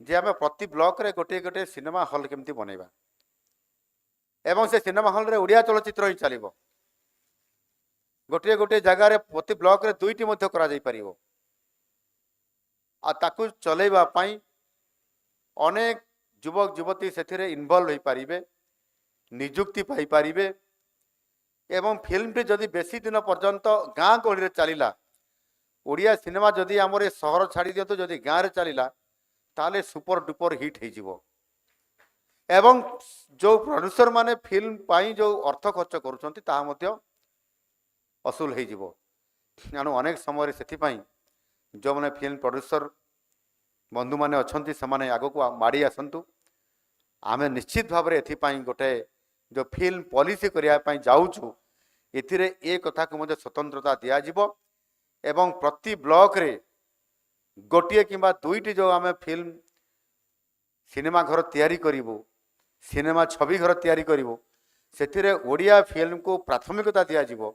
जे आम प्रति ब्लॉक रे गोटे गोटे सिनेमा हॉल केमती बनैबा एवं से सिनेमा हॉल रे ओडिया चलचित्र ही चलिबो। गोटे गोटे जगार प्रति ब्लॉक रे दुईटी मध्य करा जाई परिबो आ ताकू चलेबा पई अनेक युवक युवती से इनवॉल्व हो पारिबे, निजुक्ति पाई पारिबे एवं फिल्म टी जदि बेसी दिन पर्यंत गाँ गहली चलला ओडिया सिनेमा जदि आमर ए सहर छाड़ी दियंतु जदि गाँव रे चलला ताले सुपर डुपर हिट हो जिवो एवं जो प्रोड्यूसर माने फिल्म पाई जो अर्थ खर्च करुछंती ता मध्य असूल हो जिवो। तेणु अनेक समय से जो मैंने फिल्म प्रोड्यूसर बंधु मैंने अच्छा से आग को माड़ी आसतु आम निश्चित भाव में एपाई गोटे जो फिल्म पॉलिसी करने जाऊँ ए कथा को मुझे स्वतंत्रता दिज्व एवं प्रति ब्लॉक रे गोटे किंबा दुईटी जो आम फिल्म सिनेमा घर तैयारी करूँ सिनेमा छवि घर तैयारी करूँ से ओडिया फिल्म को प्राथमिकता दिज्व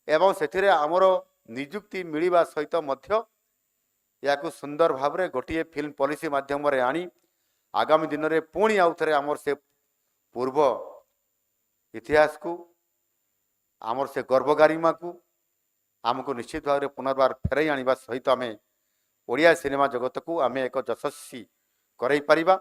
एवं से आमर निजुक्ति मिलवा सहित मध्य या सुंदर भाव में गोटे फिल्म पॉलिसी माध्यम आनी आगामी दिन में पुणी आउ थे आमर से पूर्व इतिहास को आमर से गर्व गारिमा को आमको निश्चित भाव में पुनर्बार फेरई आने सहित आम ओडिया सिनेमा जगत को आम एक यशस्वी करई परिबा।